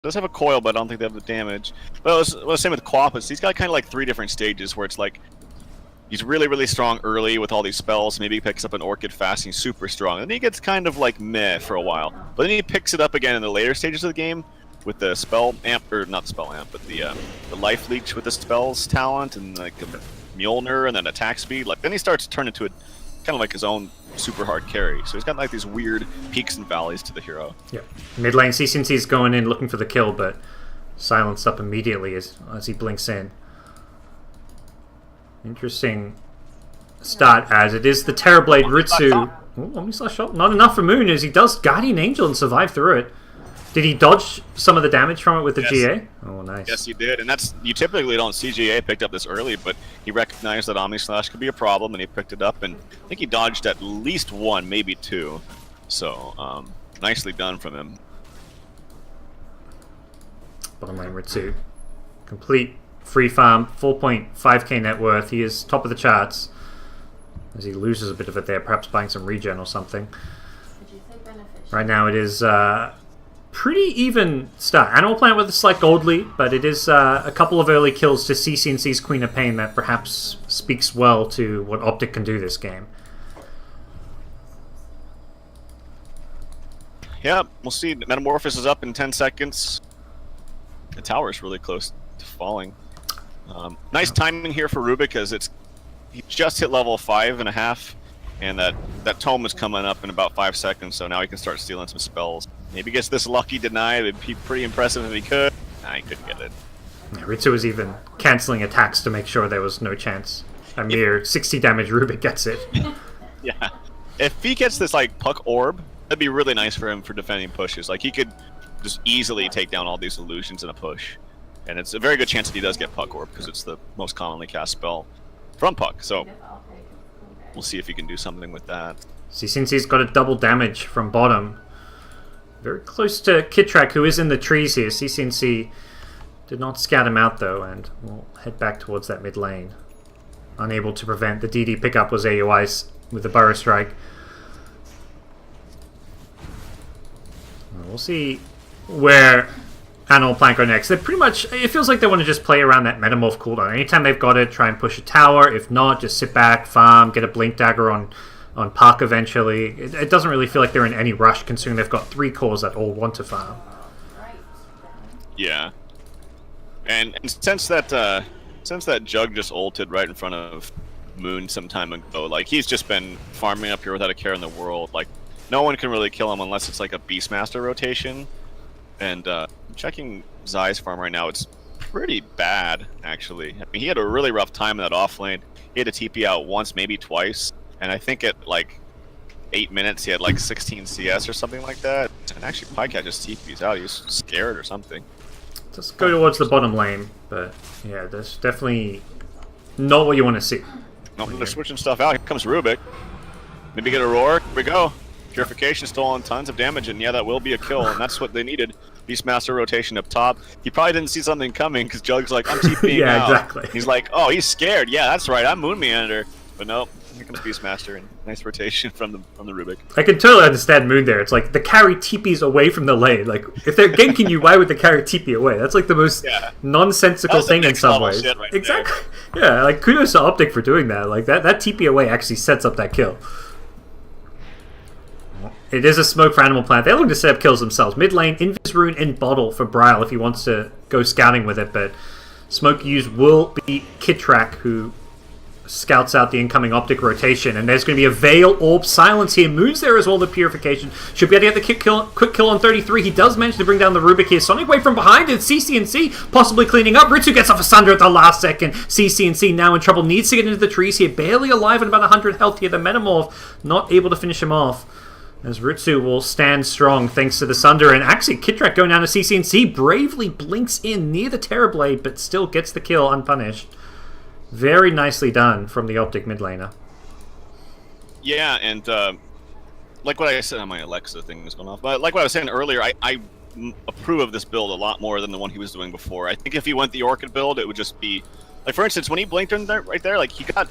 does have a coil, but I don't think they have the damage. But what I was saying with Quap is he's got kind of like 3 different stages where it's like he's really, really strong early with all these spells. Maybe he picks up an Orchid fast and he's super strong. And then he gets kind of like meh for a while. But then he picks it up again in the later stages of the game with the spell amp, or not the spell amp, but the life leech with the spells talent and like the Mjolnir and then attack speed. Like then he starts to turn into a kind of like his own super hard carry. So he's got like these weird peaks and valleys to the hero. Yeah. Mid lane, CCNC's going in looking for the kill, but silenced up immediately as he blinks in. Interesting start as it is the Terrorblade Ritsu. Omni/Shot. Not enough for Moon as he does Guardian Angel and survive through it. Did he dodge some of the damage from it with the GA? Oh, nice. Yes, he did. And that's, you typically don't see GA picked up this early, but he recognized that Omni/Slash could be a problem, and he picked it up, and I think he dodged at least 1, maybe 2. So, nicely done from him. Bottom lane Ritsu. Complete free farm, 4.5k net worth. He is top of the charts. As he loses a bit of it there, perhaps buying some regen or something. Right now it is pretty even start. Animal Planet with a slight gold lead, but it is a couple of early kills to CCNC's Queen of Pain that perhaps speaks well to what OpTic can do this game. Yeah, we'll see. Metamorphosis is up in 10 seconds. The tower is really close to falling. Nice timing here for Rubik, as he just hit level 5.5, and that tome is coming up in about 5 seconds, so now he can start stealing some spells. Maybe gets this lucky denied. It'd be pretty impressive if he could. Nah, he couldn't get it. Yeah, Ritsu was even cancelling attacks to make sure there was no chance. A mere 60 damage Rubik gets it. Yeah. If he gets this like Puck Orb, that'd be really nice for him for defending pushes. Like he could just easily take down all these illusions in a push. And it's a very good chance that he does get Puck Orb, because it's the most commonly cast spell from Puck. So we'll see if he can do something with that. CCNC's got a double damage from bottom. Very close to Kitrak, who is in the trees here. CCNC did not scout him out, though, and we'll head back towards that mid lane. Unable to prevent the DD pickup was AUI's with the Burrow Strike. We'll see where Animal Planet go next. They pretty much, it feels like they want to just play around that Metamorph cooldown. Anytime they've got it, try and push a tower. If not, just sit back, farm, get a Blink Dagger on Puck eventually. It doesn't really feel like they're in any rush, considering they've got 3 cores that all want to farm. Yeah. And since that Jug just ulted right in front of Moon some time ago, like he's just been farming up here without a care in the world. Like no one can really kill him unless it's like a Beastmaster rotation. And checking Zai's farm right now, it's pretty bad actually. I mean, he had a really rough time in that off lane. He had to TP out once, maybe twice. And I think at like 8 minutes he had like 16 CS or something like that. And actually Pycat just TP's out. He was scared or something. Just go towards the bottom lane, but yeah, that's definitely not what you want to see. No, they're switching stuff out. Here comes Rubik. Maybe get a roar. Here we go. Purification still on tons of damage, and yeah, that will be a kill, and that's what they needed. Beastmaster rotation up top. He probably didn't see something coming because Jug's like, I'm TPing yeah, out. exactly. He's like, oh, he's scared. Yeah, that's right. I'm Moon Meander. But nope. Here comes Beastmaster, and nice rotation from the Rubik. I can totally understand Moon there. It's like the carry TP's away from the lane. Like if they're ganking you, why would the carry TP away? That's like the most nonsensical thing in some ways. Right exactly. There. Yeah, like kudos to OpTic for doing that. Like that TP away actually sets up that kill. It is a smoke for Animal Planet. They're looking to set up kills themselves. Mid lane, Invis Rune in bottle for Bryle if he wants to go scouting with it, but smoke used will be Kitrak, who scouts out the incoming OpTic rotation, and there's going to be a Veil Orb Silence here. Moon's there as well, the Purification. Should be able to get the quick kill on 33. He does manage to bring down the Rubik here. Sonic Wave from behind, and CCNC possibly cleaning up. Ritsu gets off a Sunder at the last second. CCNC now in trouble, needs to get into the trees here. Barely alive at about 100 health here. The Metamorph not able to finish him off, as Ritsu will stand strong thanks to the Sunder. And actually, Kitrak going down to CCNC bravely blinks in near the Terrorblade, but still gets the kill unpunished. Very nicely done from the OpTic mid laner. Yeah, and like what I said, my Alexa thing is going off. But like what I was saying earlier, I approve of this build a lot more than the one he was doing before. I think if he went the Orchid build, it would just be like, for instance, when he blinked in there, right there, like he got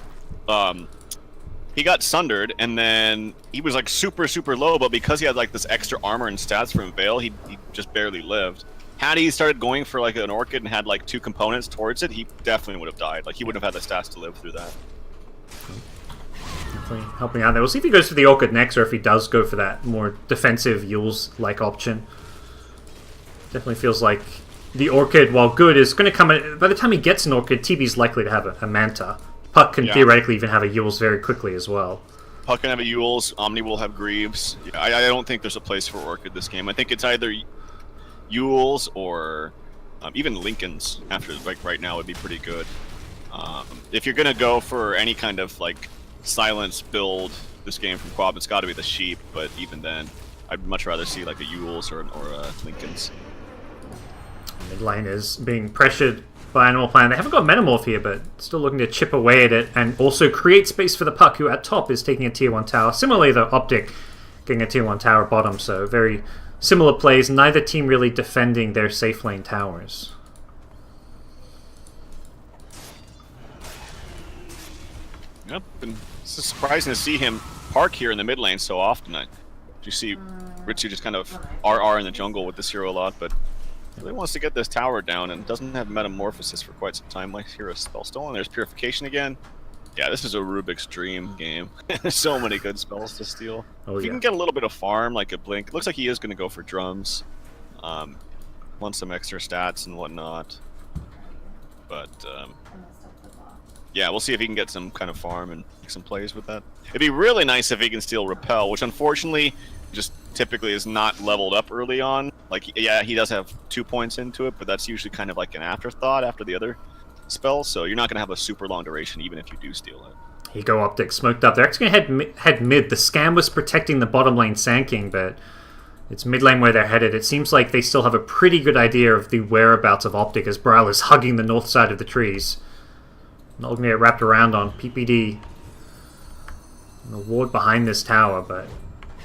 sundered, and then he was like super low, but because he had like this extra armor and stats from Veil, he just barely lived. had he started going for like an Orchid and had like 2 components towards it, he definitely would have died. Like he wouldn't have had the stats to live through that. Definitely helping out there. We'll see if he goes for the Orchid next, or if he does go for that more defensive Yules-like option. Definitely feels like the Orchid, while good, is going to come in. By the time he gets an Orchid, TB's likely to have a Manta. Puck can theoretically even have a Yules very quickly as well. Puck can have a Yules, Omni will have Greaves. Yeah, I don't think there's a place for Orchid this game. I think it's either Yules or even Lincoln's after, like right now would be pretty good. If you're going to go for any kind of like silence build this game from Quab, it's got to be the Sheep, but even then, I'd much rather see like a Yules or Lincoln's. Mid lane is being pressured by Animal Planet. They haven't got Metamorph here, but still looking to chip away at it and also create space for the Puck, who at top is taking a tier 1 tower. Similarly, the OpTic getting a tier 1 tower bottom, so very similar plays. Neither team really defending their safe lane towers. Yep, and it's surprising to see him park here in the mid lane so often. You see Ritsu just kind of RR in the jungle with this hero a lot, but really wants to get this tower down and doesn't have Metamorphosis for quite some time. Like here, a spell stolen. There's Purification again. Yeah, this is a Rubik's Dream game. There's so many good spells to steal. If you can get a little bit of farm, like a Blink, it looks like he is going to go for drums. Want some extra stats and whatnot. But yeah, we'll see if he can get some kind of farm and make some plays with that. It'd be really nice if he can steal Repel, which unfortunately just typically is not leveled up early on. Like, yeah, he does have 2 points into it, but that's usually kind of like an afterthought after the other spell, so you're not going to have a super long duration even if you do steal it. Here you go, OpTic smoked up. They're actually going to head mid. The scam was protecting the bottom lane Sand King, but it's mid lane where they're headed. It seems like they still have a pretty good idea of the whereabouts of OpTic as Braille is hugging the north side of the trees. Not going to get wrapped around on PPD. An award behind this tower, but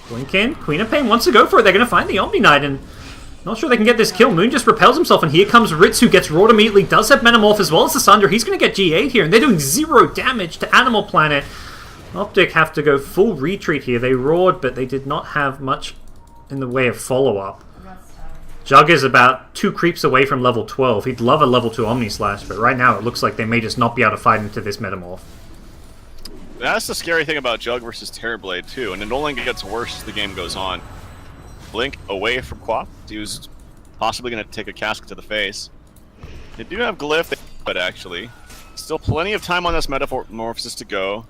Blink in. Queen of Pain wants to go for it. They're going to find the Omni Knight, and not sure they can get this kill. Moon just repels himself, and here comes Ritz, who gets Rawed immediately. Does have Metamorph as well as the Sunder. He's going to get G8 here, and they're doing 0 damage to Animal Planet. OpTic have to go full retreat here. They roared, but they did not have much in the way of follow-up. Jug is about 2 creeps away from level 12. He'd love a level 2 Omni Slash, but right now it looks like they may just not be able to fight into this Metamorph. That's the scary thing about Jug versus Terrorblade too, and it only gets worse as the game goes on. Blink away from Quap. He was possibly going to take a cask to the face. They do have Glyph, but actually, still plenty of time on this Metamorphosis to go.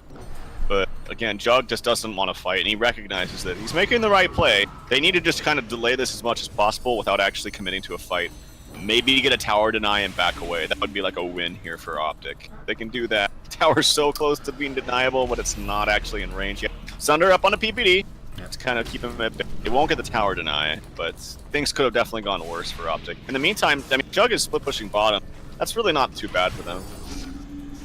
But again, Jug just doesn't want to fight, and he recognizes that he's making the right play. They need to just kind of delay this as much as possible without actually committing to a fight. Maybe get a tower deny and back away. That would be like a win here for OpTic. They can do that. Tower's so close to being deniable, but it's not actually in range yet. Sunder up on a PPD. To kind of keep him at bay. It won't get the tower deny, but things could have definitely gone worse for OpTic. In the meantime, I mean, Jug is split pushing bottom. That's really not too bad for them.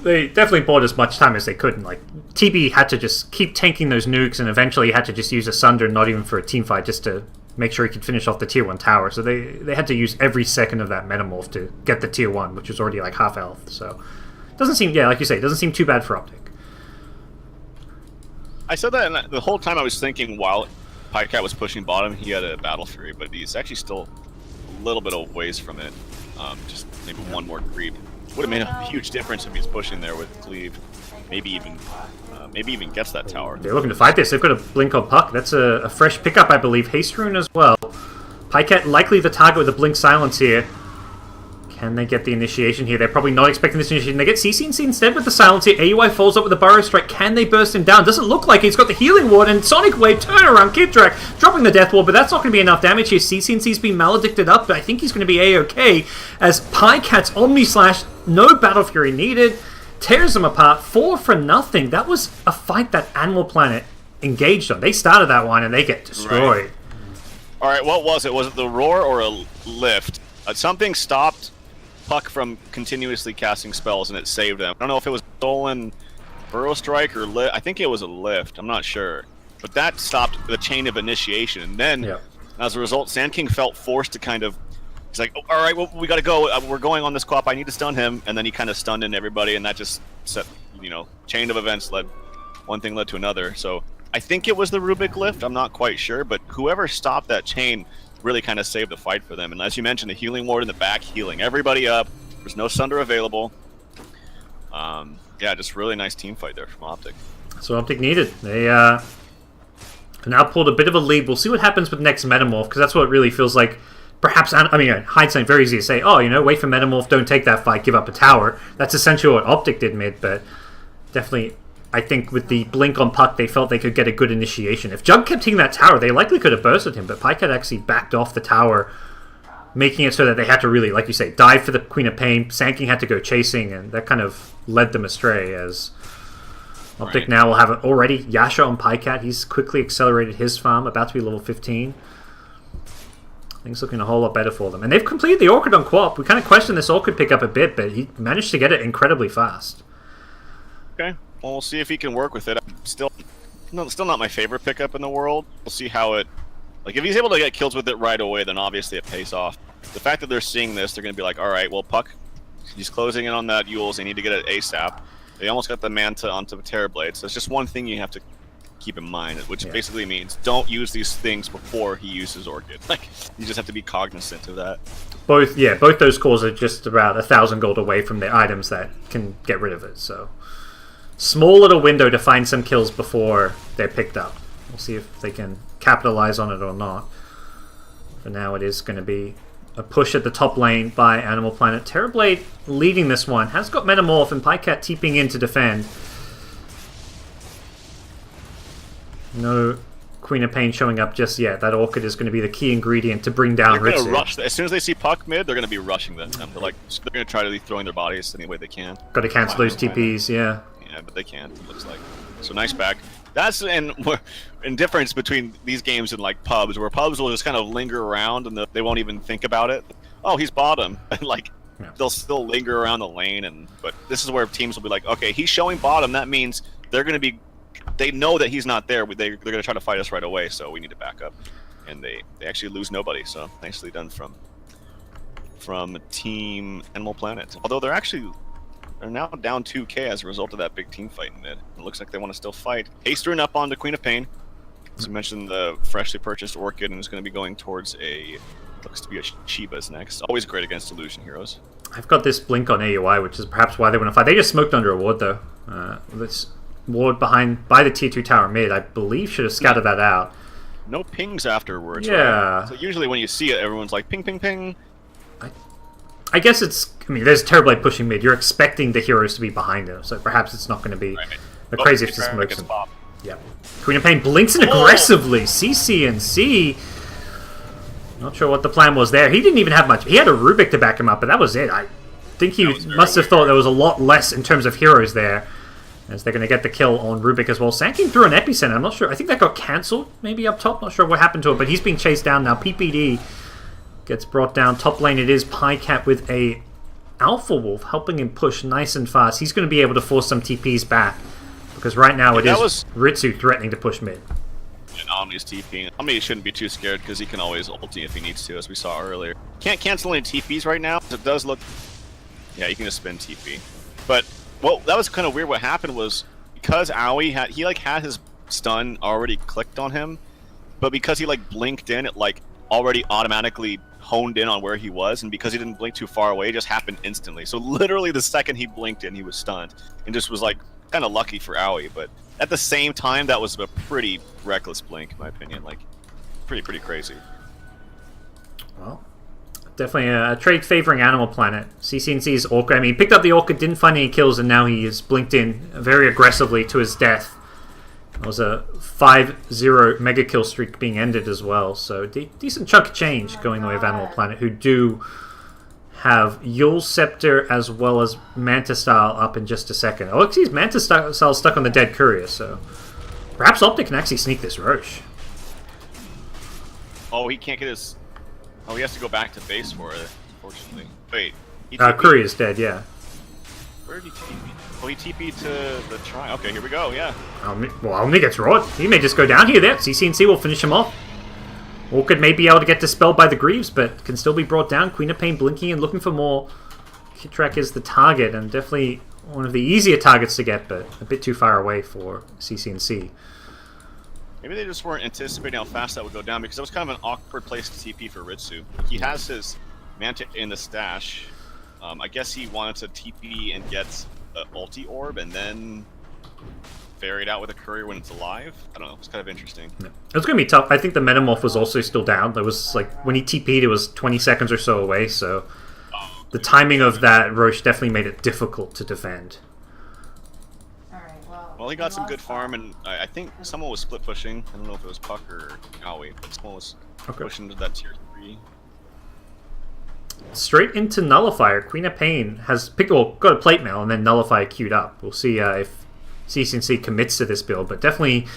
They definitely bought as much time as they could. And, like, TB had to just keep tanking those nukes, and eventually had to just use a Sunder, not even for a team fight, just to make sure he could finish off the tier 1 tower. So they had to use every second of that Metamorph to get the tier 1, which was already like half health. So doesn't seem, yeah, like you say, it doesn't seem too bad for OpTic. I said that, and the whole time I was thinking while Pycat was pushing bottom, he had a Battle Fury, but he's actually still a little bit of ways from it. Just maybe one more creep. Would have made a huge difference if he's pushing there with Cleave. Maybe even gets that tower. They're looking to fight this. They've got a Blink on Puck. That's a fresh pickup, I believe. Haste Rune as well. Pycat likely the target with the Blink Silence here. Can they get the initiation here? They're probably not expecting this initiation. They get CCNC instead with the Silence here. AUI falls up with the Burrow Strike. Can they burst him down? Doesn't look like it. He's got the Healing Ward and Sonic Wave turnaround Kidrak dropping the Death Ward, but that's not going to be enough damage here. CCNC's been maledicted up, but I think he's going to be A-okay as Pycat's Omni Slash, no Battle Fury needed, tears them apart 4 for nothing. That was a fight that Animal Planet engaged on. They started that one and they get destroyed. Right. Alright, what was it? Was it the Roar or a Lift? Something stopped Puck from continuously casting spells and it saved them. I don't know if it was stolen Burrow Strike or Lift. I think it was a Lift. I'm not sure. But that stopped the chain of initiation. And then, as a result, Sand King felt forced to kind of... He's like, oh, alright, well, we gotta go. We're going on this co-op. I need to stun him. And then he kind of stunned in everybody, and that just set, chain of events led... One thing led to another. So I think it was the Rubik Lift. I'm not quite sure. But whoever stopped that chain really kind of saved the fight for them. And as you mentioned, the healing ward in the back healing everybody up. There's no Sunder available. Yeah, just really nice team fight there from OpTic. That's what OpTic needed. They now pulled a bit of a lead. We'll see what happens with next Metamorph, because that's what it really feels like. Perhaps, I mean, hindsight, very easy to say, oh, you know, wait for Metamorph, don't take that fight, give up a tower. That's essentially what OpTic did mid, but definitely, I think with the blink on Puck, they felt they could get a good initiation. If Jug kept hitting that tower, they likely could have bursted him, but Pycat actually backed off the tower, making it so that they had to really, like you say, dive for the Queen of Pain. Sanking had to go chasing, and that kind of led them astray, as OpTic now will have already Yasha on Pycat. He's quickly accelerated his farm, about to be level 15. Things looking a whole lot better for them. And they've completed the Orchid on Quap. We kind of questioned this Orchid pickup a bit, but he managed to get it incredibly fast. Okay, well, we'll see if he can work with it. Still not my favorite pickup in the world. We'll see how it... Like, if he's able to get kills with it right away, then obviously it pays off. The fact that they're seeing this, they're going to be like, alright, well, Puck, he's closing in on that Yules. They need to get it ASAP. They almost got the Manta onto the Terrorblade, so it's just one thing you have to keep in mind, which basically means don't use these things before he uses Orchid. Like, you just have to be cognizant of that. Both those cores are just about 1,000 gold away from the items that can get rid of it, so... Small little window to find some kills before they're picked up. We'll see if they can capitalize on it or not. For now, it is going to be a push at the top lane by Animal Planet. Terrorblade leading this one. Has got Metamorph and Pycat TPing in to defend. No Queen of Pain showing up just yet. That Orchid is going to be the key ingredient to bring down They're going Ritsu. to rush. As soon as they see Puck mid, they're going to be rushing them. They're going to try to be throwing their bodies any way they can. Got to cancel those TPs, yeah. Yeah, but they can't, it looks like. So nice back. That's in difference between these games and like pubs, where pubs will just kind of linger around and they won't even think about it. Oh, he's bottom. And like, they'll still linger around the lane. But this is where teams will be like, okay, he's showing bottom. That means they're going to be... They know that he's not there. They're going to try to fight us right away, so we need to back up. And they actually lose nobody, so nicely done from Team Animal Planet. Although they're now down 2k as a result of that big team fight in mid. It looks like they want to still fight. Haste rune up onto Queen of Pain. As you mentioned, the freshly purchased Orchid, and is going to be going towards looks to be a Shiba's next. Always great against illusion heroes. I've got this blink on AUI, which is perhaps why they want to fight. They just smoked under a ward, though. This ward by the tier 2 tower mid, I believe, should have scattered that out. No pings afterwards, yeah. Right? So usually when you see it, everyone's like, ping, ping, ping. I guess it's... I mean, there's Terrorblade pushing mid. You're expecting the heroes to be behind him, so perhaps it's not going to be the craziest to smoke them. Yeah. Queen of Pain blinks in aggressively. CC. Not sure what the plan was there. He didn't even have much. He had a Rubik to back him up, but that was it. I think he must have thought there was a lot less in terms of heroes there, as they're going to get the kill on Rubik as well. Sanking through an Epicenter. I'm not sure. I think that got cancelled, maybe up top. Not sure what happened to it, but he's being chased down now. PPD gets brought down. Top lane it is. Pycat with a Alpha Wolf helping him push nice and fast. He's going to be able to force some TPs back, because right now it is Ritsu threatening to push mid. And Omni's TPing. Omni shouldn't be too scared because he can always ulti if he needs to, as we saw earlier. Can't cancel any TPs right now. It does look... Yeah, you can just spin TP. But, well, that was kind of weird. What happened was, because Aoi had his stun already clicked on him, but because he blinked in, it already automatically honed in on where he was, and because he didn't blink too far away, it just happened instantly. So literally the second he blinked in, he was stunned, and just was kind of lucky for Aoi. But at the same time, that was a pretty reckless blink, in my opinion. Pretty crazy. Well, definitely a trade favoring Animal Planet. CCNC's Orchid. I mean, he picked up the Orchid, didn't find any kills, and now he is blinked in very aggressively to his death. It was a 5-0 mega kill streak being ended as well, so decent chunk of change going the way of Animal Planet, who do have Yule's Scepter as well as Manta Style up in just a second. Alexi's Manta Style stuck on the Dead Courier, so perhaps OpTic can actually sneak this Roche. Oh, he can't get his... Oh, he has to go back to base for it, unfortunately. Wait. Courier's dead, yeah. Where did he TP? Oh, he TP'd to the try. Okay, here we go, yeah. Well, Omni gets Rod. He may just go down here there. CCNC will finish him off. Orchid may be able to get dispelled by the Greaves, but can still be brought down. Queen of Pain blinking and looking for more. Kitrak is the target, and definitely one of the easier targets to get, but a bit too far away for CCNC. Maybe they just weren't anticipating how fast that would go down, because it was kind of an awkward place to TP for Ritsu. He has his Manta in the stash. I guess he wanted to TP and get an ulti orb and then ferry it out with a courier when it's alive. I don't know. It's kind of interesting. Yeah. It was going to be tough. I think the Metamorph was also still down. There was like when he TP'd, it was 20 seconds or so away. So the timing of that Roche definitely made it difficult to defend. Well, he got some good farm, and I think someone was split pushing. I don't know if it was Puck or Aoi, but someone was pushing to that tier 3. Straight into Nullifier. Queen of Pain has got a plate mail and then Nullifier queued up. We'll see if CCNC commits to this build, but definitely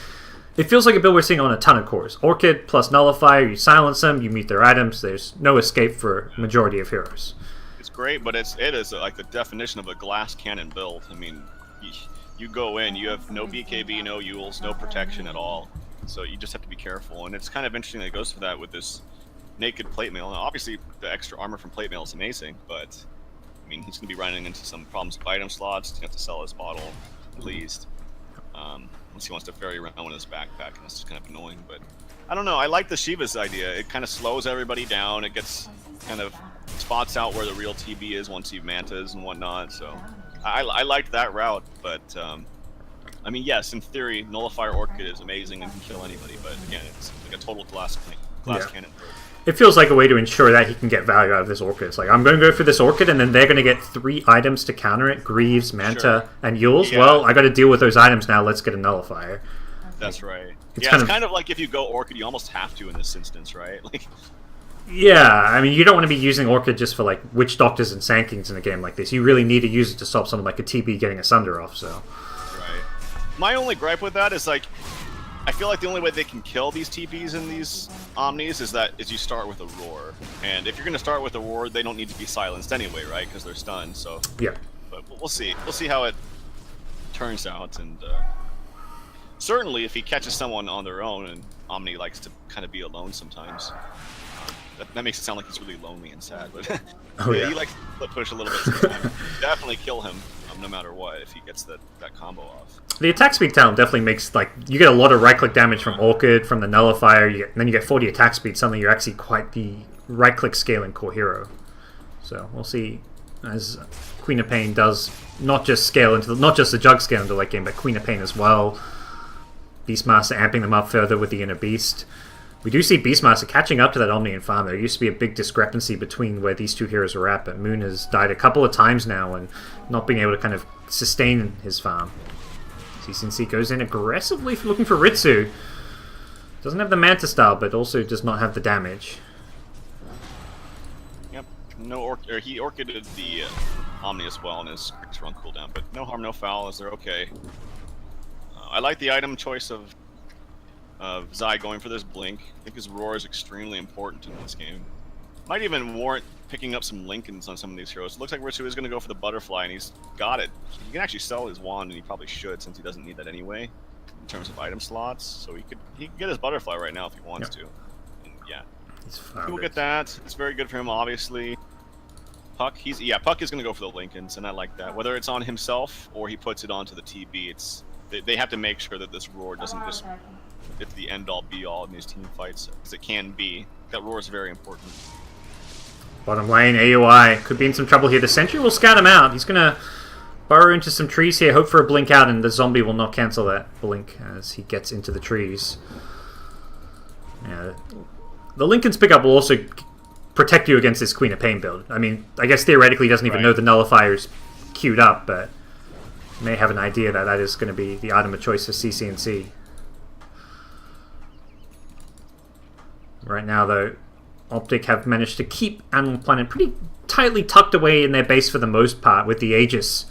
it feels like a build we're seeing on a ton of cores. Orchid plus Nullifier, you silence them, you mute their items, there's no escape for majority of heroes. It's great, but it is like the definition of a glass cannon build. I mean, you go in, you have no BKB, no Euls, no protection at all, so you just have to be careful, and it's kind of interesting that it goes for that with this naked plate mail. Now, obviously, the extra armor from plate mail is amazing, but I mean, he's going to be running into some problems with item slots. He's going to have to sell his bottle, at least. Unless he wants to ferry around with his backpack, and this is kind of annoying, but I don't know. I like the Shiva's idea. It kind of slows everybody down. It gets kind of spots out where the real TB is once you mantas and whatnot, so I liked that route, but I mean, yes, in theory, Nullifier Orchid is amazing and can kill anybody, but again, it's like a total glass cannon. It feels like a way to ensure that he can get value out of this Orchid. It's like, I'm going to go for this Orchid, and then they're going to get 3 items to counter it, Greaves, Manta, and Yules. Yeah. Well, I got to deal with those items now, let's get a Nullifier. That's right. It's kind of like if you go Orchid, you almost have to in this instance, right? Like, yeah, I mean, you don't want to be using Orchid just for like Witch Doctors and Sankings in a game like this. You really need to use it to stop something like a TB getting a Sunder off, so. Right. My only gripe with that is, like, I feel like the only way they can kill these TPs and these Omnis is you start with a Roar. And if you're going to start with a Roar, they don't need to be silenced anyway, right? Because they're stunned, so. Yeah. But we'll see. We'll see how it turns out, and certainly if he catches someone on their own, and Omni likes to kind of be alone sometimes. That makes it sound like he's really lonely and sad, but he likes to push a little bit sometimes. Definitely kill him, no matter what, if he gets that combo off. The attack speed talent definitely makes, like, you get a lot of right-click damage from Orchid, from the Nullifier, then you get 40 attack speed, suddenly you're actually quite the right-click scaling core hero. So we'll see as Queen of Pain does not just the Jug scale into late game, but Queen of Pain as well. Beastmaster amping them up further with the Inner Beast. We do see Beastmaster catching up to that Omni and farm. There used to be a big discrepancy between where these two heroes were at, but Moon has died a couple of times now and not being able to kind of sustain his farm. CCNC goes in aggressively looking for Ritsu. Doesn't have the Manta style, but also does not have the damage. Yep, he Orchided the Omni as well on his run cooldown, but no harm, no foul, as they're okay. I like the item choice of Zai going for this Blink. I think his Roar is extremely important in this game. Might even warrant picking up some Lincolns on some of these heroes. It looks like Ritsu is going to go for the Butterfly, and he's got it. He can actually sell his Wand, and he probably should, since he doesn't need that anyway, in terms of item slots. So he can get his Butterfly right now if he wants to. And yeah, he will get that. It's very good for him, obviously. Puck, Puck is going to go for the Lincolns, and I like that. Whether it's on himself or he puts it onto the TB, they have to make sure that this Roar doesn't just it's the end-all be-all in these team fights, as it can be. That Roar is very important. Bottom lane, AUI could be in some trouble here. The Sentry will scout him out. He's going to burrow into some trees here, hope for a blink out, and the zombie will not cancel that blink as he gets into the trees. Yeah, the Lincoln's pickup will also protect you against this Queen of Pain build. I mean, I guess theoretically he doesn't even know the Nullifier's queued up, but may have an idea that that is going to be the item of choice for CCNC. Right now, though, OpTic have managed to keep Animal Planet pretty tightly tucked away in their base for the most part with the Aegis.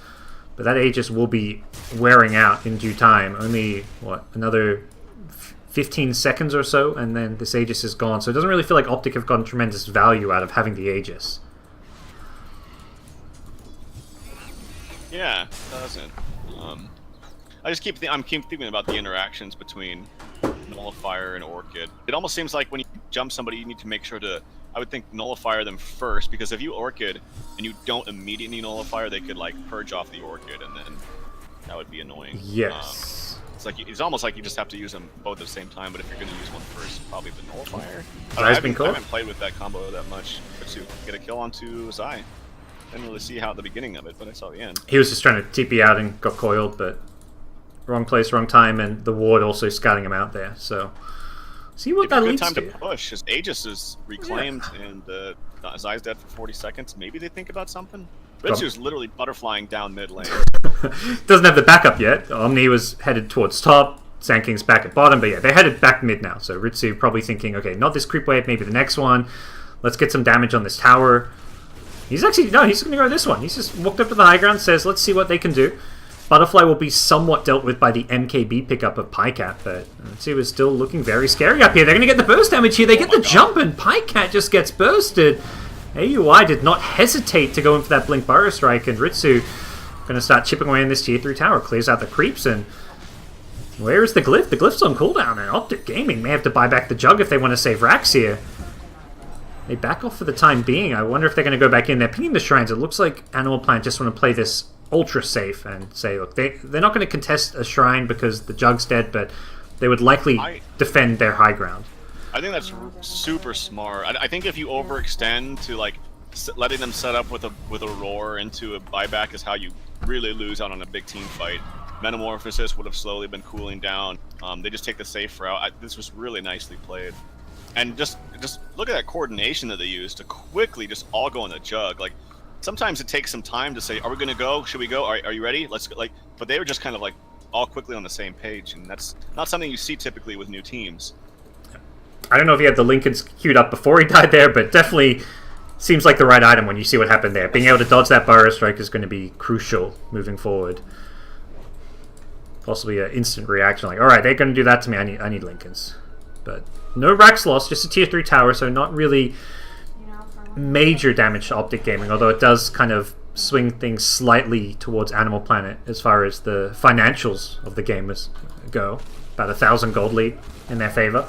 But that Aegis will be wearing out in due time. Only, what, another 15 seconds or so, and then this Aegis is gone. So it doesn't really feel like OpTic have gotten tremendous value out of having the Aegis. Yeah, it doesn't. I just keep thinking about the interactions between Nullifier and Orchid. It almost seems like when you jump somebody, you need to make sure to, I would think, Nullifier them first, because if you Orchid and you don't immediately Nullifier, they could like purge off the Orchid, and then that would be annoying. Yes. It's almost like you just have to use them both at the same time. But if you're going to use one first, probably the Nullifier. I haven't played with that combo that much. But to get a kill onto Zai, didn't really see how at the beginning of it, but I saw the end. He was just trying to TP out and got coiled, but wrong place, wrong time, and the ward also scouting him out there. So see what that leads to. Good time to push. His Aegis is reclaimed, and Zai's dead for 40 seconds. Maybe they think about something. Ritsu's literally butterflying down mid lane. Doesn't have the backup yet. Omni was headed towards top. Sand King's back at bottom, but yeah, they're headed back mid now. So Ritsu probably thinking, okay, not this creep wave, maybe the next one. Let's get some damage on this tower. He's actually, no, he's going to go this one. He's just walked up to the high ground, says, let's see what they can do. Butterfly will be somewhat dealt with by the MKB pickup of Pycat, but Ritsu is still looking very scary up here. They're going to get the burst damage here. They get the jump, and Pycat just gets bursted. AUI did not hesitate to go in for that Blink Burrow Strike, and Ritsu going to start chipping away in this tier 3 tower. Clears out the creeps, and where is the Glyph? The Glyph's on cooldown, and OpTic Gaming may have to buy back the Jug if they want to save Rax here. They back off for the time being. I wonder if they're going to go back in. They're pinging the shrines. It looks like Animal Planet just want to play this ultra safe and say, look, they're not going to contest a shrine because the Jug's dead, but they would likely defend their high ground. I think that's super smart. I think if you overextend to like letting them set up with a roar into a buyback is how you really lose out on a big team fight. Metamorphosis would have slowly been cooling down. They just take the safe route. This was really nicely played, and just look at that coordination that they used to quickly just all go in the Jug. Like sometimes it takes some time to say, "Are we going to go? Should we go? Are you ready? Let's go." Like, but they were just kind of like all quickly on the same page, and that's not something you see typically with new teams. I don't know if he had the Lincolns queued up before he died there, but definitely seems like the right item when you see what happened there. Being able to dodge that Burrow Strike is going to be crucial moving forward. Possibly an instant reaction, like, alright, they're going to do that to me, I need Lincolns. But no Rax loss, just a tier 3 tower, so not really major damage to OpTic Gaming, although it does kind of swing things slightly towards Animal Planet as far as the financials of the game go. About 1,000 gold lead in their favor.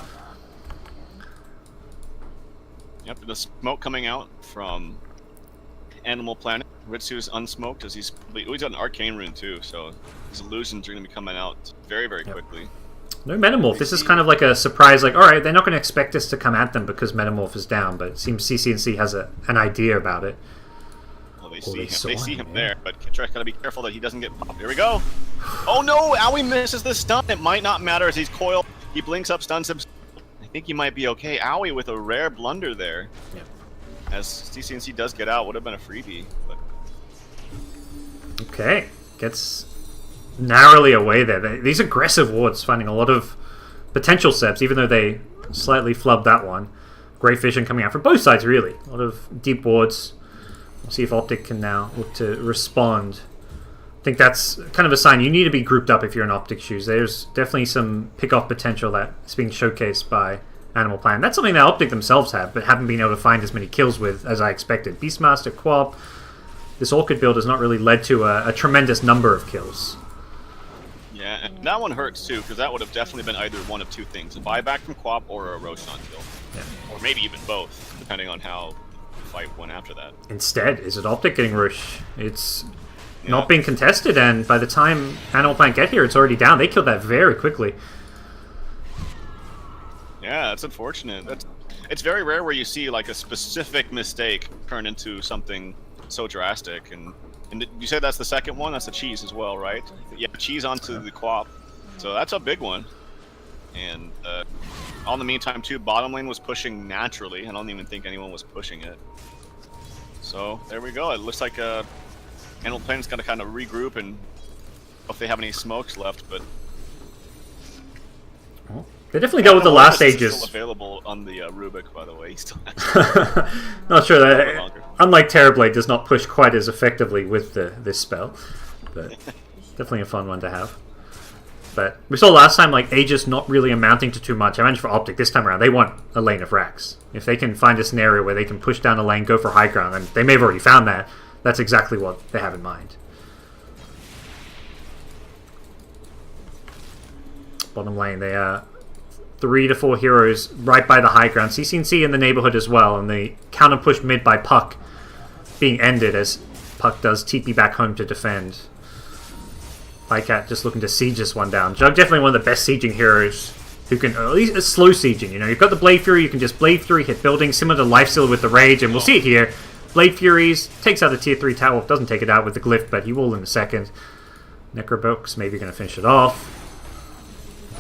Yep, the smoke coming out from Animal Planet. Ritsu's unsmoked as he's got an arcane rune too, so his illusions are going to be coming out very, very quickly. No Metamorph. This is kind of like a surprise, like, alright, they're not going to expect us to come at them because Metamorph is down, but it seems CCNC has an idea about it. Well, they see him there, but Kitrek's got to be careful that he doesn't get popped. Here we go! Oh no! Owie misses the stun! It might not matter as he's coiled. He blinks up, stuns him. I think he might be okay. Owie with a rare blunder there. Yeah. As CCNC does get out, would have been a freebie. But... Okay. Gets narrowly away there. These aggressive wards finding a lot of potential sebs, even though they slightly flubbed that one. Great vision coming out from both sides, really. A lot of deep wards. We'll see if OpTic can now look to respond. I think that's kind of a sign you need to be grouped up if you're in OpTic shoes. There's definitely some pick-off potential that's being showcased by Animal Planet. That's something that OpTic themselves have, but haven't been able to find as many kills with as I expected. Beastmaster, Quap, this Orchid build has not really led to a tremendous number of kills. Yeah, and that one hurts too, because that would have definitely been either one of two things. A buyback from Quap or a Roshan kill. Yeah. Or maybe even both, depending on how the fight went after that. Instead, is it OpTic getting Rush? It's not being contested, and by the time Animal Planet get here, it's already down. They killed that very quickly. Yeah, that's unfortunate. It's very rare where you see like a specific mistake turn into something so drastic. And you said that's the second one? That's the cheese as well, right? Yeah, cheese onto the Quap. So that's a big one. And on the meantime, too, bottom lane was pushing naturally. I don't even think anyone was pushing it. So there we go. It looks like Animal Planet's got to kind of regroup and if they have any smokes left, but they definitely dealt with the last Aegis. Still available on the Rubik, by the way. He still not sure that, unlike Terrorblade, does not push quite as effectively with this spell, but definitely a fun one to have. But we saw last time like Aegis not really amounting to too much. I mentioned for OpTic this time around, they want a lane of Rax. If they can find a scenario where they can push down a lane, go for high ground, and they may have already found that. That's exactly what they have in mind. Bottom lane, they are 3 to 4 heroes right by the high ground. CCNC in the neighborhood as well, and the counter push mid by Puck being ended as Puck does TP back home to defend. Pycat just looking to siege this one down. Jug definitely one of the best sieging heroes who can, at least slow sieging, you know. You've got the Blade Fury, you can just Blade Fury, hit buildings, similar to Lifesteal with the Rage, and we'll see it here. Blade Furies, takes out the tier 3 tower, doesn't take it out with the Glyph, but he will in a second. Necrobox, maybe going to finish it off.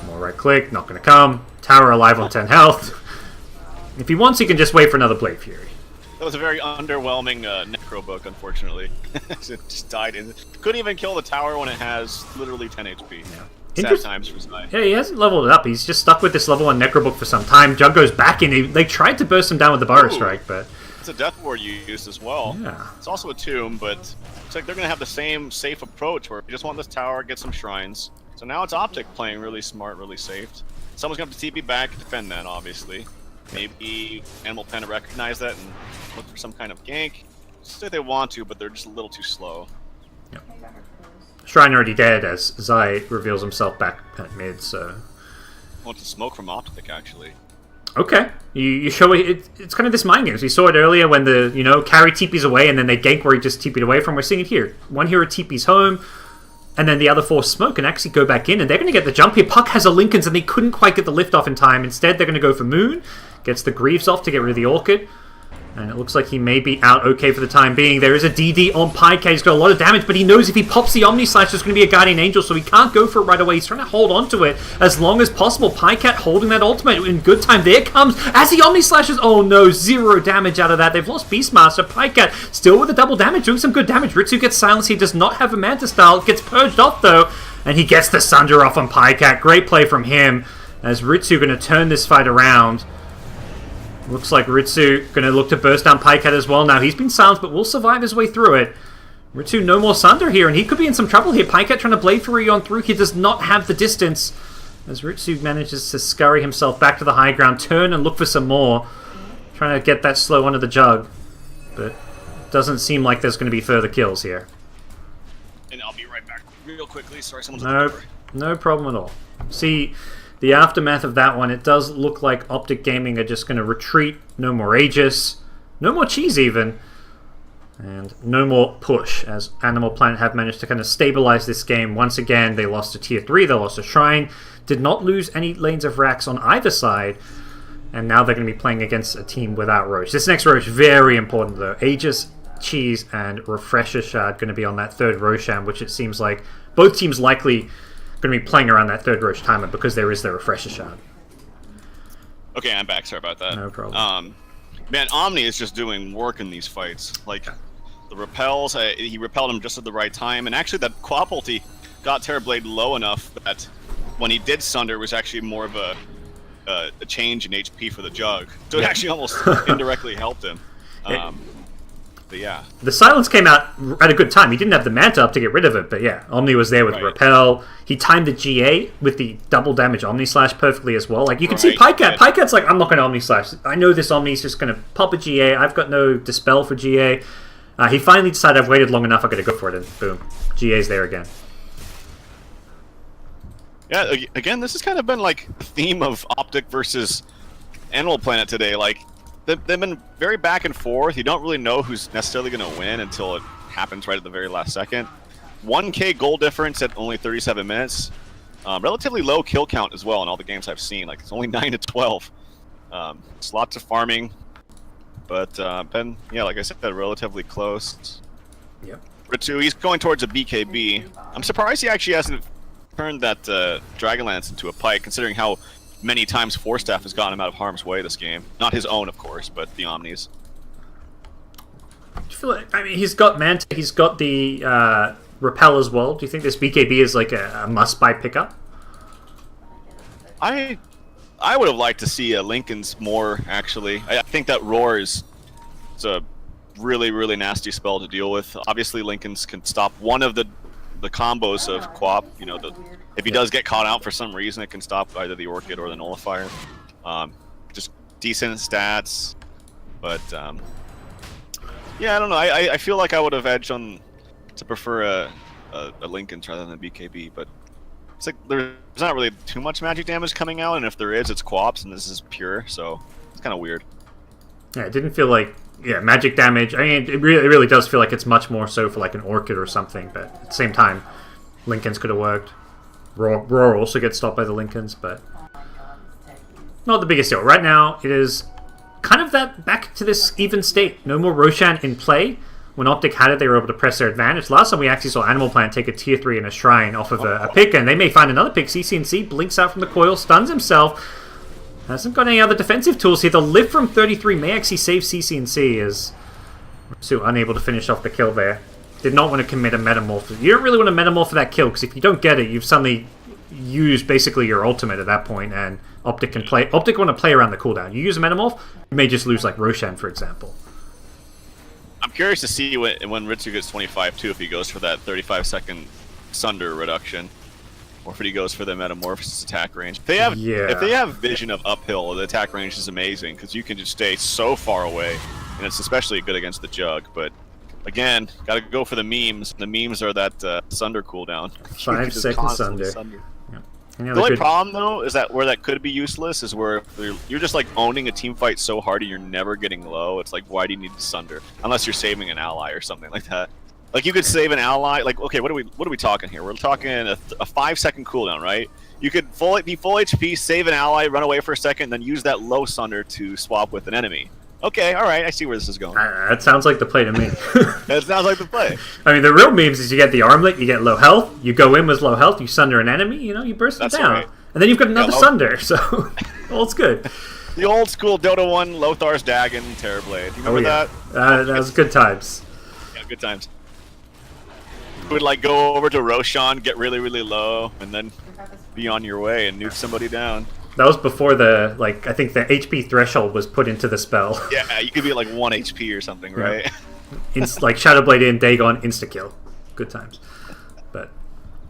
More right click, not going to come. Tower alive on 10 health. If he wants, he can just wait for another Blade Fury. That was a very underwhelming Necrobook, unfortunately. It just died. Couldn't even kill the tower when it has literally 10 HP. Yeah. Sad times for Zai. Yeah, he hasn't leveled it up. He's just stuck with this level 1 Necrobook for some time. Jug goes back in. They tried to burst him down with the Burrow Strike, but... It's a Death Ward used as well. Yeah. It's also a tomb, but it's like they're going to have the same safe approach where you just want this tower, get some shrines. So now it's OpTic playing really smart, really safe. Someone's going to have to TP back, defend that, obviously. Maybe Animal Planet recognize that and look for some kind of gank. Say they want to, but they're just a little too slow. Yep. Shrine already dead as Zai reveals himself back at mid, so... I want to smoke from OpTic, actually. Okay. You show it. It's kind of this mind games. We saw it earlier when the, you know, carry TP's away and then they gank where he just TP'd away from. We're seeing it here. One hero TP's home, and then the other 4 smoke and actually go back in, and they're going to get the jump here. Puck has a Lincoln's, and they couldn't quite get the lift off in time. Instead, they're going to go for Moon. Gets the Greaves off to get rid of the Orchid. And it looks like he may be out okay for the time being. There is a DD on Pycat. He's got a lot of damage, but he knows if he pops the Omni Slash, there's going to be a Guardian Angel, so he can't go for it right away. He's trying to hold on to it as long as possible. Pycat holding that ultimate in good time. There comes as he Omni Slashes. Oh no, 0 damage out of that. They've lost Beastmaster. Pycat still with the double damage, doing some good damage. Ritsu gets silenced. He does not have a Manta Style. Gets purged off though, and he gets the Sunder off on Pycat. Great play from him as Ritsu going to turn this fight around. Looks like Ritsu going to look to burst down Pycat as well now. He's been silenced, but will survive his way through it. Ritsu, no more Sunder here, and he could be in some trouble here. Pycat trying to Blade Fury on through. He does not have the distance as Ritsu manages to scurry himself back to the high ground, turn and look for some more. Trying to get that slow onto the Jug, but doesn't seem like there's going to be further kills here. And I'll be right back real quickly. Sorry, someone's no problem at all. See... The aftermath of that one, it does look like OpTic Gaming are just going to retreat. No more Aegis. No more Cheese even. And no more push, as Animal Planet have managed to kind of stabilize this game. Once again, they lost a tier 3, they lost a Shrine. Did not lose any lanes of Rax on either side. And now they're going to be playing against a team without Roche. This next Roche, very important though. Aegis, Cheese, and Refresher Shard going to be on that third Roshan, which it seems like both teams likely... going to be playing around that third Roche timer because there is the Refresher Shard. Okay, I'm back. Sorry about that. No problem. Man, Omni is just doing work in these fights. Like, the repels, he repelled him just at the right time, and actually that Quap ulti got Terrorblade low enough that when he did Sunder, it was actually more of a change in HP for the Jug. So it actually almost indirectly helped him. But yeah. The silence came out at a good time. He didn't have the Manta up to get rid of it, but yeah, Omni was there with Repel. He timed the GA with the double damage Omni Slash perfectly as well. Like, you can see Pycat. Pycat's like, I'm not going to Omni Slash. I know this Omni's just going to pop a GA. I've got no Dispel for GA. He finally decided I've waited long enough, I'm going to go for it, and boom. GA's there again. Yeah, again, this has kind of been like the theme of OpTic versus Animal Planet today. Like, they've been very back and forth. You don't really know who's necessarily going to win until it happens right at the very last second. 1k goal difference at only 37 minutes. Relatively low kill count as well in all the games I've seen. Like, it's only 9 to 12. It's lots of farming. But been, yeah, like I said, relatively close. Yep. Ritsu, he's going towards a BKB. I'm surprised he actually hasn't turned that Dragonlance into a pike, considering how many times Force Staff has gotten him out of harm's way this game. Not his own, of course, but the Omni's. I mean, he's got Manta, he's got the Repel as well. Do you think this BKB is like a must-buy pickup? I would have liked to see Lincoln's more, actually. I think that Roar is a really, really nasty spell to deal with. Obviously, Lincoln's can stop one of the combos of Quap. You know, if he does get caught out for some reason, it can stop either the Orchid or the Nullifier. Just decent stats, but yeah, I don't know. I feel like I would have edged on to prefer a Lincoln's rather than a BKB, but it's like there's not really too much magic damage coming out, and if there is, it's Quaps, and this is pure, so it's kind of weird. Yeah, it didn't feel like magic damage. I mean, it really does feel like it's much more so for like an Orchid or something, but at the same time, Lincolns could have worked. Roar also gets stopped by the Lincolns, but not the biggest deal. Right now, it is kind of that back to this even state. No more Roshan in play. When OpTic had it, they were able to press their advantage. Last time we actually saw Animal Planet take a tier 3 and a Shrine off of a pick, and they may find another pick. CCNC blinks out from the coil, stuns himself. Hasn't got any other defensive tools here. The lift from 33 may actually save CCNC as Ritsu unable to finish off the kill there. Did not want to commit a Metamorph. You don't really want to Metamorph for that kill, because if you don't get it, you've suddenly used basically your ultimate at that point, and OpTic can play. OpTic want to play around the cooldown. You use a Metamorph, you may just lose like Roshan, for example. I'm curious to see when Ritsu gets 25 too, if he goes for that 35-second Sunder reduction, or if he goes for the Metamorphosis attack range. If they have vision of uphill, the attack range is amazing because you can just stay so far away, and it's especially good against the Jug. But again, got to go for the memes. The memes are that Sunder cooldown. 5 seconds Sunder. The only problem, though, is that where that could be useless is where you're just like owning a team fight so hard and you're never getting low. It's like, why do you need to Sunder? Unless you're saving an ally or something like that. Like, you could save an ally. Like, okay, what are we talking here? We're talking a 5-second cooldown, right? You could be full HP, save an ally, run away for a second, then use that low Sunder to swap with an enemy. Okay, all right, I see where this is going. That sounds like the play to me. That sounds like the play. I mean, the real memes is you get the armlet, you get low health, you go in with low health, you Sunder an enemy, you burst them down. Right. And then you've got another Sunder, so all's good. The old school Dota 1, Lothar's Dagon, Terrorblade. You remember that? That was good times. Yeah, good times. You would like go over to Roshan, get really, really low, and then be on your way and nuke somebody down. That was before the, I think the HP threshold was put into the spell. Yeah, you could be at like 1 HP or something, right? Like Shadowblade in, Dagon, insta-kill. Good times. But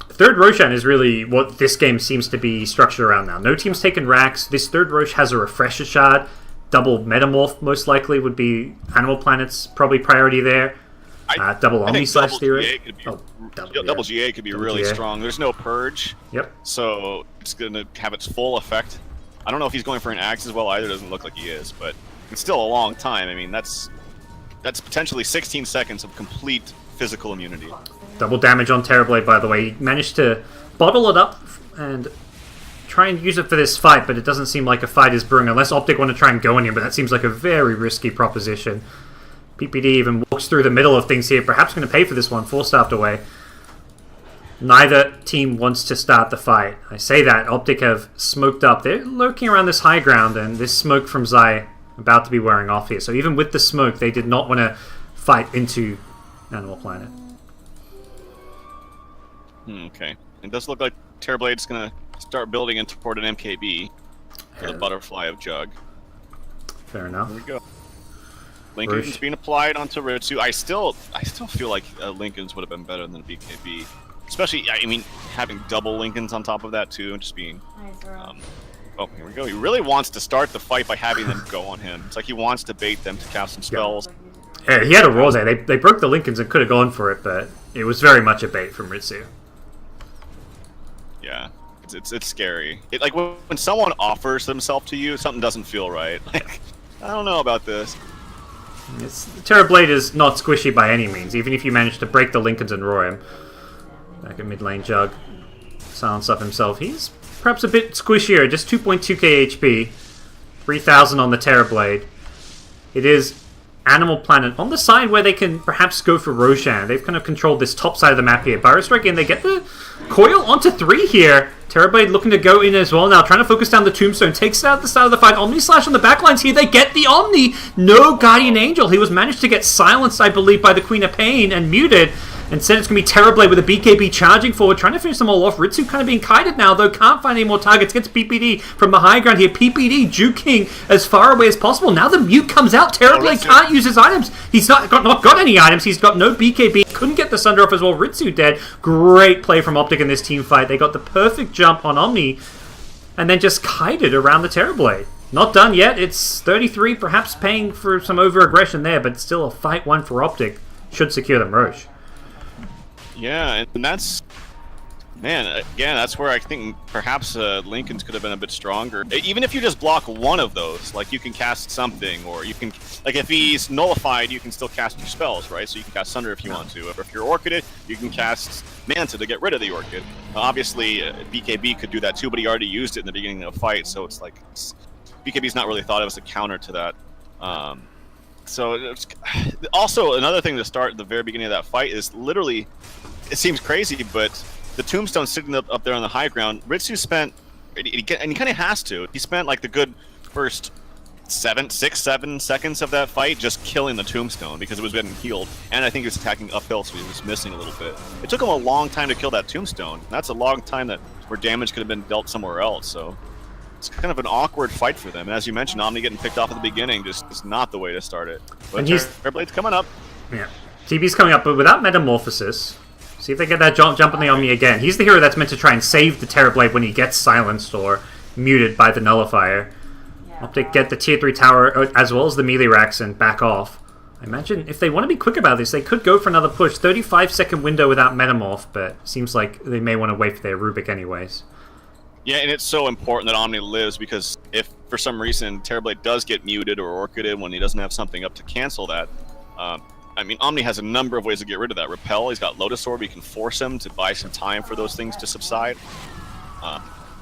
third Roshan is really what this game seems to be structured around now. No team's taken racks. This third Rosh has a Refresher Shard. Double Metamorph, most likely, would be Animal Planet's probably priority there. Double Omni slash Theory. Double GA could be really strong. There's no Purge. Yep. So it's going to have its full effect. I don't know if he's going for an Axe as well either. Doesn't look like he is, but it's still a long time. I mean, that's potentially 16 seconds of complete physical immunity. Double damage on Terrorblade, by the way. He managed to bottle it up and try and use it for this fight, but it doesn't seem like a fight is brewing unless OpTic want to try and go in here, but that seems like a very risky proposition. PPD even walks through the middle of things here, perhaps going to pay for this one, 4-staffed away. Neither team wants to start the fight. I say that, OpTic have smoked up. They're lurking around this high ground, and this smoke from Zai about to be wearing off here. So even with the smoke, they did not want to fight into Animal Planet. Okay. It does look like Terrorblade's going to start building in toward an MKB for the Butterfly of Jug. Fair enough. Here we go. Lincoln's being applied onto Ritsu. I still feel like Lincoln's would have been better than BKB. Especially, I mean, having double Lincolns on top of that, too, and just being... oh, here we go. He really wants to start the fight by having them go on him. It's like he wants to bait them to cast some spells. Yeah, he had a roll there. They broke the Lincolns and could have gone for it, but it was very much a bait from Ritsu. Yeah, it's scary. Like, when someone offers themselves to you, something doesn't feel right. Like, I don't know about this. Terrorblade is not squishy by any means, even if you manage to break the Lincolns and roar him. Back at mid lane, Jug silence up himself. He's perhaps a bit squishier, just 2.2k HP, 3,000 on the Terrorblade. It is Animal Planet on the side where they can perhaps go for Roshan. They've kind of controlled this top side of the map here. Burrow-Strike in, they get the coil onto 3 here. Terrorblade looking to go in as well now, trying to focus down the Tombstone. Takes it out at the start of the fight. Omni Slash on the backlines here. They get the Omni. No Guardian Angel. He was managed to get silenced, I believe, by the Queen of Pain and muted. Instead, it's going to be Terrorblade with a BKB charging forward, trying to finish them all off. Ritsu kind of being kited now, though. Can't find any more targets. Gets PPD from the high ground here. PPD juking as far away as possible. Now the mute comes out. Terrorblade can't use his items. He's not got any items. He's got no BKB. Couldn't get the Sunder off as well. Ritsu dead. Great play from OpTic in this team fight. They got the perfect jump on Omni and then just kited around the Terrorblade. Not done yet. It's 33, perhaps paying for some over-aggression there, but still a fight one for OpTic. Should secure them Roche. Yeah, and that's Man, again, that's where I think perhaps Lincoln's could have been a bit stronger. Even if you just block one of those, like you can cast something, or you can, like if he's nullified, you can still cast your spells, right? So you can cast Sunder if you want to. Or if you're Orchided, you can cast Manta to get rid of the Orchid. Obviously, BKB could do that too, but he already used it in the beginning of the fight, so it's like BKB's not really thought of as a counter to that. So it's, also another thing to start at the very beginning of that fight is literally, it seems crazy, but the tombstone sitting up there on the high ground, Ritsu spent, and he kind of has to, he spent like the good first 7 seconds of that fight just killing the tombstone because it was getting healed, and I think he was attacking uphill, so he was missing a little bit. It took him a long time to kill that tombstone. That's a long time where damage could have been dealt somewhere else, so it's kind of an awkward fight for them. And as you mentioned, Omni getting picked off at the beginning just is not the way to start it. But Terrorblade's coming up. Yeah, TB's coming up, but without Metamorphosis. See if they get that jump on the Omni again. He's the hero that's meant to try and save the Terrorblade when he gets silenced or muted by the Nullifier. OpTic get the tier 3 tower as well as the melee racks and back off. I imagine if they want to be quick about this, they could go for another push. 35-second window without Metamorph, but seems like they may want to wait for their Rubik anyways. Yeah, and it's so important that Omni lives, because if for some reason Terrorblade does get muted or Orchided when he doesn't have something up to cancel that, I mean, Omni has a number of ways to get rid of that. Repel, he's got Lotus Orb, you can force him to buy some time for those things to subside.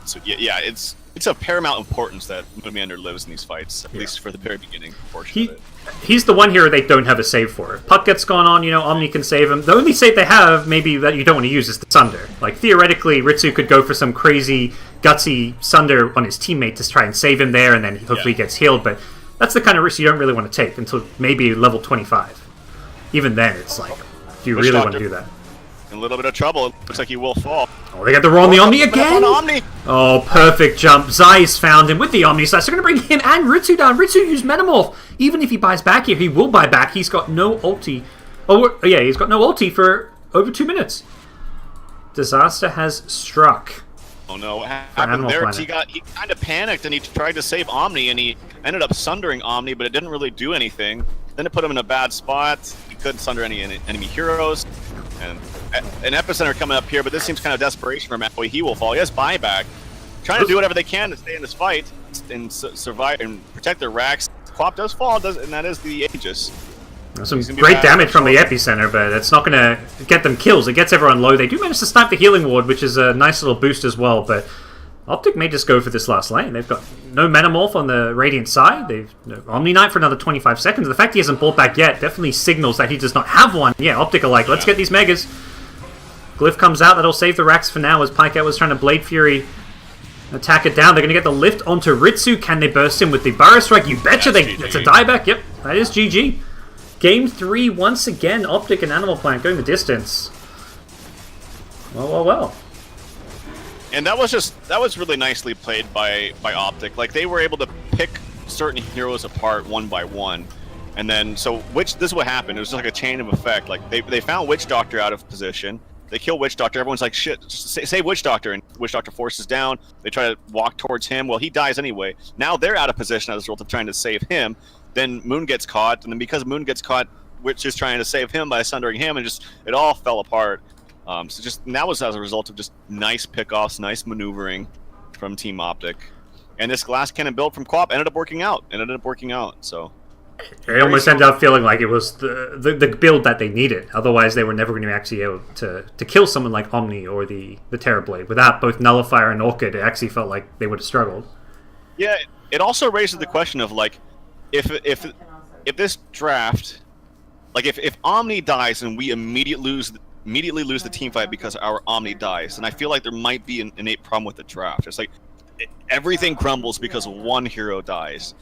So yeah, it's of paramount importance that Moonmeander lives in these fights, at least for the very beginning portion of it. He's the one hero they don't have a save for. If Puck gets gone on, Omni can save him. The only save they have, maybe, that you don't want to use is the Sunder. Like, theoretically, Ritsu could go for some crazy, gutsy Sunder on his teammate to try and save him there, and then hopefully he gets healed, but that's the kind of risk you don't really want to take until maybe level 25. Even then, it's like, do you really want to do that? In a little bit of trouble. It looks like he will fall. Oh, they got the roll on the Omni again! Oh, perfect jump. Zeiss found him with the Omni Slash. They're going to bring him and Ritsu down. Ritsu used Metamorph. Even if he buys back here, he will buy back. He's got no ulti. Oh, yeah, he's got no ulti for over 2 minutes. Disaster has struck. Oh no, what happened there? He kind of panicked and he tried to save Omni, and he ended up sundering Omni, but it didn't really do anything. Then it put him in a bad spot. He couldn't sunder any enemy heroes. And an Epicenter coming up here, but this seems kind of desperation from Maui. He will fall. He has buyback. Trying to do whatever they can to stay in this fight and survive and protect their racks. Quap does fall, and that is the Aegis. Some great damage from the Epicenter, but it's not going to get them kills. It gets everyone low. They do manage to snipe the Healing Ward, which is a nice little boost as well, but OpTic may just go for this last lane. They've got no Metamorph on the Radiant side. They've no Omni Knight for another 25 seconds. The fact he hasn't bought back yet definitely signals that he does not have one. Yeah, OpTic are like, let's get these Megas. Glyph comes out. That'll save the racks for now as Pikeout was trying to Blade Fury attack it down. They're going to get the lift onto Ritsu. Can they burst him with the Burrow Strike? You betcha. It's a dieback. Yep, that is GG. Game 3, once again, OpTic and Animal Planet going the distance. Well. And that was really nicely played by OpTic. Like, they were able to pick certain heroes apart one by one. And then, this is what happened. It was just like a chain of effect. Like, they found Witch Doctor out of position. They kill Witch Doctor. Everyone's like, shit, just save Witch Doctor. And Witch Doctor forces down. They try to walk towards him. Well, he dies anyway. Now they're out of position as a result of trying to save him. Then Moon gets caught. And then because Moon gets caught, Witch is trying to save him by sundering him. And it all fell apart. And that was as a result of just nice pickoffs, nice maneuvering from Team OpTic. And this Glass Cannon build from Quap ended up working out. So it almost ended up feeling like it was the build that they needed. Otherwise, they were never going to actually be able to kill someone like Omni or the Terrorblade. Without both Nullifier and Orchid, it actually felt like they would have struggled. Yeah, it also raises the question of, like, if this draft, like, if Omni dies and we immediately lose the team fight because our Omni dies, and I feel like there might be an innate problem with the draft. It's like everything crumbles because one hero dies.